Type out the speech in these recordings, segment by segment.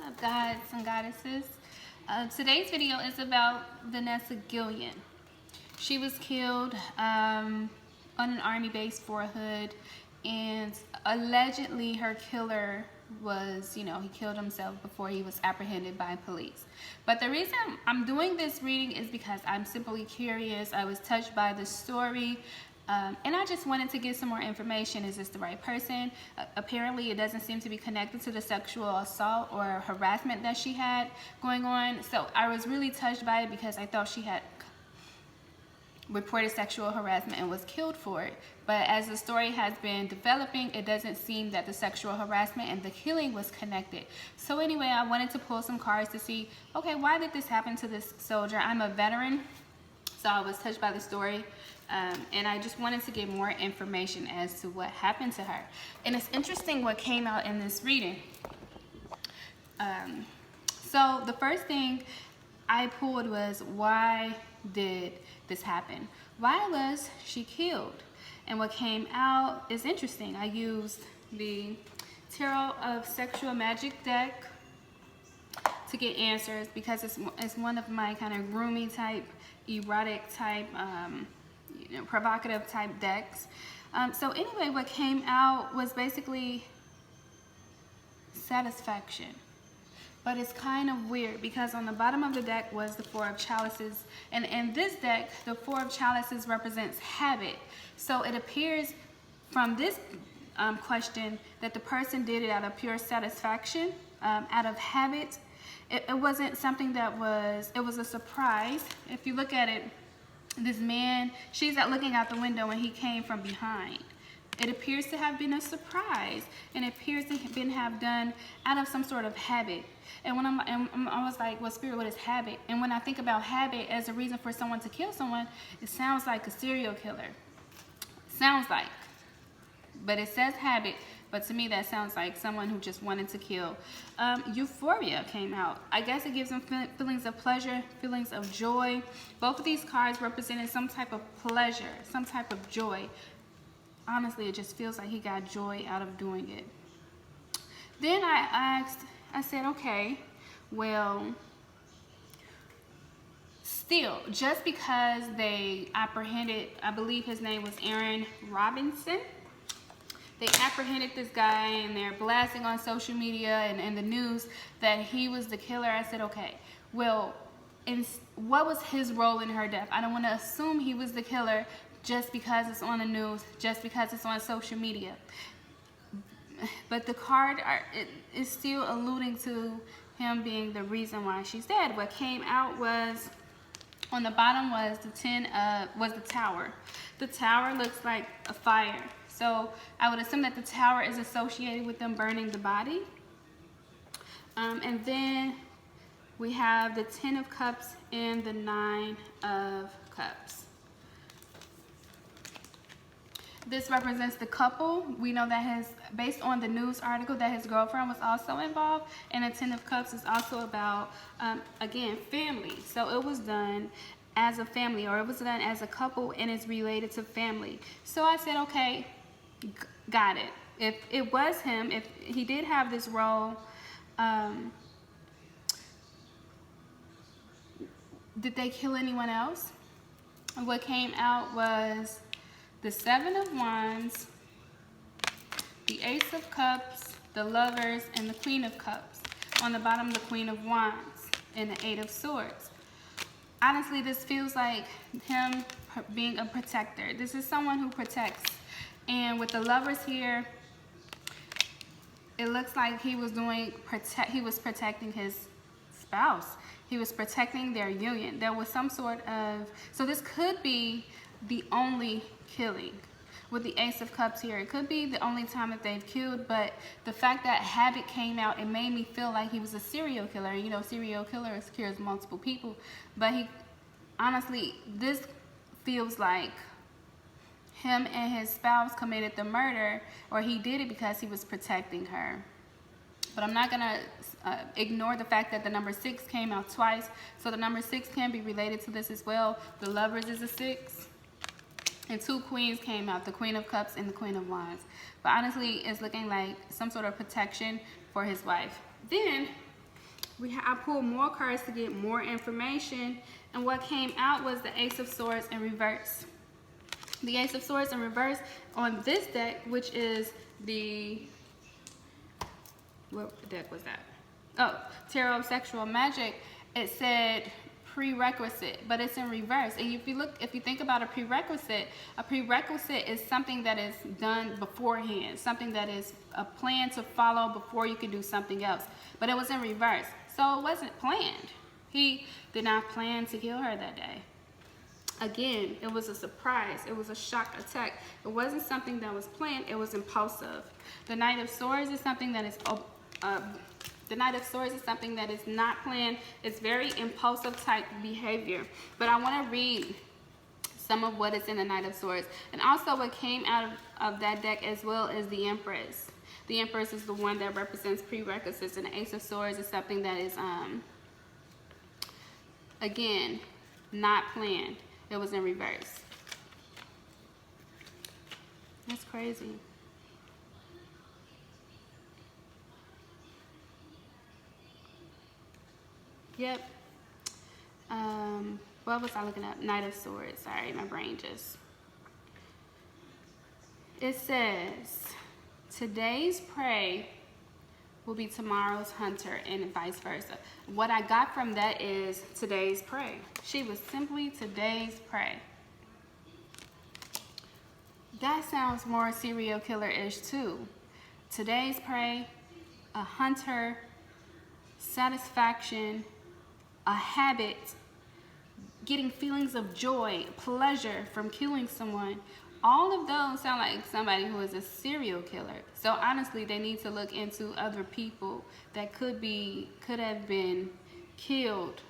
What's up, gods and goddesses? Today's video is about Vanessa Guillen. She was killed on an army base for a hood, and allegedly her killer was, he killed himself before he was apprehended by police. But the reason I'm doing this reading is because I'm simply curious. I was touched by the story. And I just wanted to get some more information. Is this the right person? Apparently it doesn't seem to be connected to the sexual assault or harassment that she had going on. So I was really touched by it because I thought she had reported sexual harassment and was killed for it. But as the story has been developing, it doesn't seem that the sexual harassment and the killing was connected. So anyway, I wanted to pull some cards to see, okay, why did this happen to this soldier? I'm a veteran, so I was touched by the story. And I just wanted to get more information as to what happened to her. And it's interesting what came out in this reading. So the first thing I pulled was, why did this happen? Why was she killed? And what came out is interesting. I used the Tarot of Sexual Magic deck to get answers because it's one of my kind of groomy type, erotic type, provocative type decks. So anyway, what came out was basically satisfaction. But it's kind of weird because on the bottom of the deck was the Four of Chalices. And in this deck, the Four of Chalices represents habit. So it appears from this question that the person did it out of pure satisfaction, out of habit. It wasn't something that it was a surprise. If you look at it, this man, she's looking out the window and he came from behind. It appears to have been a surprise, and it appears to have done out of some sort of habit. And when I was like, well, Spirit, what is habit? And when I think about habit as a reason for someone to kill someone, it sounds like a serial killer. Sounds like. But it says habit, but to me that sounds like someone who just wanted to kill. Euphoria came out. I guess it gives them feelings of pleasure, feelings of joy. Both of these cards represented some type of pleasure, some type of joy. Honestly, it just feels like he got joy out of doing it. Then I said, okay, well, still, just because they apprehended, I believe his name was Aaron Robinson, they apprehended this guy and they're blasting on social media and the news that he was the killer. I said, okay, well, what was his role in her death? I don't want to assume he was the killer just because it's on the news, just because it's on social media. But the card is still alluding to him being the reason why she's dead. What came out was, on the bottom was the tower. The tower looks like a fire. So I would assume that the tower is associated with them burning the body. And then we have the Ten of Cups and the Nine of Cups. This represents the couple. We know that based on the news article, that his girlfriend was also involved. And the Ten of Cups is also about, again, family. So it was done as a family, or it was done as a couple, and it's related to family. So I said, okay, got it. If it was him, if he did have this role, did they kill anyone else? What came out was the Seven of Wands, the Ace of Cups, the Lovers, and the Queen of Cups. On the bottom, the Queen of Wands and the Eight of Swords. Honestly, this feels like him being a protector. This is someone who protects. And with the Lovers here, it looks like he was protecting his spouse. He was protecting their union. There was some sort of, so this could be the only killing. With the Ace of Cups here, it could be the only time that they've killed, but the fact that habit came out, it made me feel like he was a serial killer. You know, serial killers kills multiple people, but honestly, this feels like him and his spouse committed the murder, or he did it because he was protecting her. But I'm not gonna ignore the fact that the number 6 came out twice, so the number 6 can be related to this as well. The Lovers is a 6. And 2 queens came out, the Queen of Cups and the Queen of Wands. But honestly, it's looking like some sort of protection for his wife. Then I pulled more cards to get more information, and what came out was the Ace of Swords in reverse. The Ace of Swords in reverse on this deck, which is the, what deck was that? Oh, Tarot of Sexual Magic. It said prerequisite, but it's in reverse. And if you think about a prerequisite is something that is done beforehand, something that is a plan to follow before you can do something else. But it was in reverse, so it wasn't planned. He did not plan to kill her that day. Again, it was a surprise. It was a shock attack. It wasn't something that was planned. It was impulsive. The Knight of Swords is something that is not planned. It's very impulsive type behavior. But I want to read some of what is in the Knight of Swords. And also what came out of that deck as well is the Empress. The Empress is the one that represents prerequisites, and the Ace of Swords is something that is, again, not planned. It was in reverse. That's crazy. Yep. What was I looking up? Knight of Swords. Sorry, my brain just. It says, today's prey will be tomorrow's hunter, and vice versa. What I got from that is today's prey. She was simply today's prey. That sounds more serial killer-ish too. Today's prey, a hunter, satisfaction, a habit, getting feelings of joy, pleasure from killing someone. All of those sound like somebody who is a serial killer. So honestly, they need to look into other people that could have been killed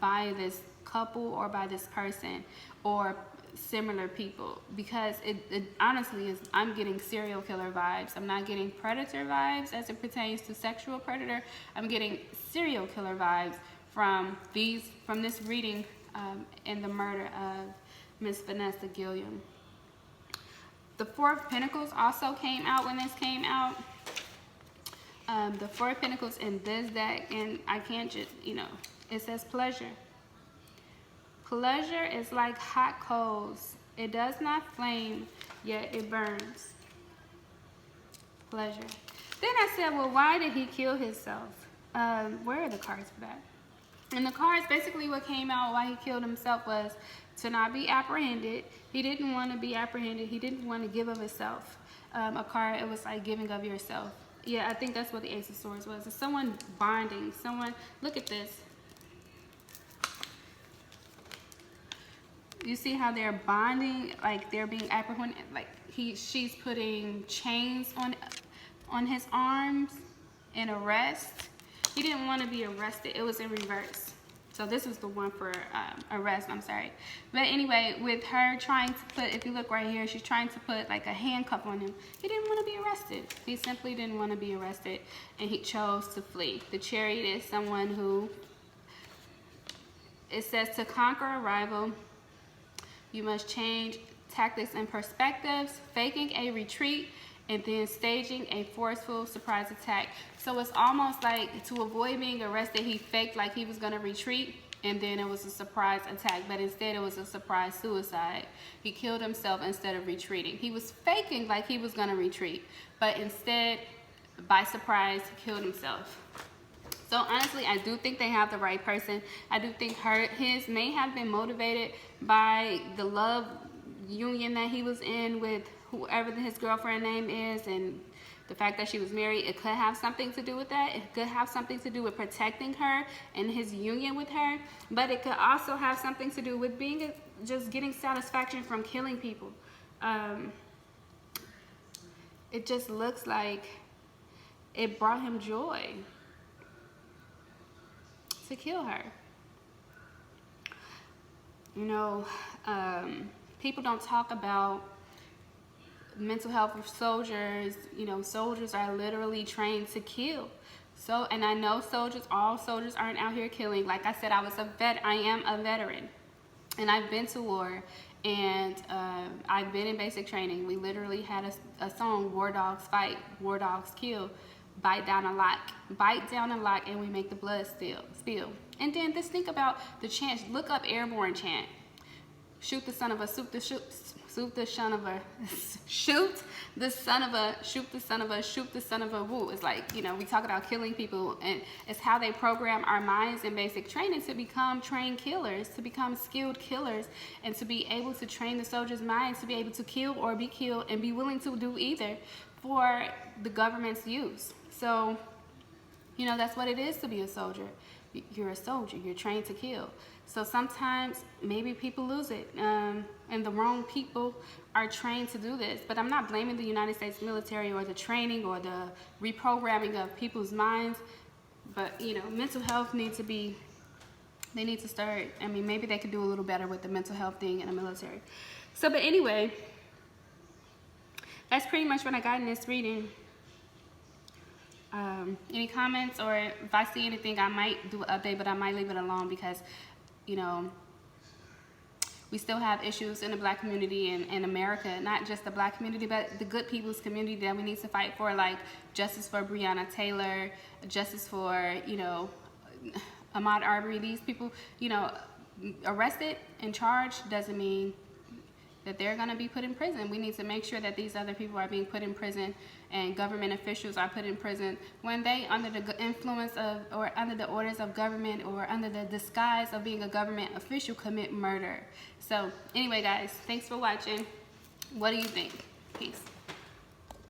by this couple or by this person or similar people, because it honestly is, I'm getting serial killer vibes. I'm not getting predator vibes as it pertains to sexual predator. I'm getting serial killer vibes from this reading and the murder of Miss Vanessa Guillen. The Four of Pentacles also came out when this came out. The Four of Pentacles in this deck, and I can't just, it says pleasure. Pleasure is like hot coals. It does not flame, yet it burns. Pleasure. Then I said, well, why did he kill himself? Where are the cards for that? And the cards, basically what came out why he killed himself was to not be apprehended. He didn't want to be apprehended. He didn't want to give of himself. A card, it was like giving of yourself. Yeah, I think that's what the Ace of Swords was. It's someone bonding. Someone, look at this. You see how they're bonding, like they're being apprehended, like she's putting chains on his arms in arrest. He didn't want to be arrested. It was in reverse. So this is the one for arrest, I'm sorry. But anyway, with her trying to put, if you look right here, she's trying to put like a handcuff on him. He didn't want to be arrested. He simply didn't want to be arrested, and he chose to flee. The Chariot is someone who, it says, to conquer a rival, you must change tactics and perspectives, faking a retreat, and then staging a forceful surprise attack. So it's almost like, to avoid being arrested, he faked like he was going to retreat, and then it was a surprise attack, but instead it was a surprise suicide. He killed himself instead of retreating. He was faking like he was going to retreat, but instead, by surprise, he killed himself. So honestly, I do think they have the right person. I do think his may have been motivated by the love union that he was in with whoever his girlfriend name is, and the fact that she was married. It could have something to do with that. It could have something to do with protecting her and his union with her, but it could also have something to do with just getting satisfaction from killing people. It just looks like it brought him joy to kill her. People don't talk about mental health of soldiers. Soldiers are literally trained to kill. So, and I know all soldiers aren't out here killing. Like I said, I am a veteran, and I've been to war, and I've been in basic training. We literally had a song, War Dogs Fight, War Dogs Kill. bite down a lock, and we make the blood spill. And then just think about the chant. Look up airborne chant. Shoot the son of a, shoot the son of a, shoot the son of a, shoot the son of a, shoot the son of a, woo. It's like, you know, we talk about killing people, and it's how they program our minds in basic training to become trained killers, to become skilled killers, and to be able to train the soldiers' minds to be able to kill or be killed, and be willing to do either for the government's use. So, you know, that's what it is to be a soldier. You're a soldier. You're trained to kill. So sometimes maybe people lose it, and the wrong people are trained to do this. But I'm not blaming the United States military or the training or the reprogramming of people's minds. But, you know, mental health needs to be, they need to start, I mean, maybe they could do a little better with the mental health thing in the military. So, but anyway, that's pretty much what I got in this reading. Any comments, or if I see anything, I might do an update, but I might leave it alone because, you know, we still have issues in the Black community in America, not just the Black community, but the good people's community that we need to fight for, like justice for Breonna Taylor, justice for, you know, Ahmaud Arbery. These people, you know, arrested and charged doesn't mean that they're going to be put in prison. We need to make sure that these other people are being put in prison, and government officials are put in prison when they, under the influence of, or under the orders of government, or under the disguise of being a government official, commit murder. So anyway, guys, thanks for watching. What do you think? Peace.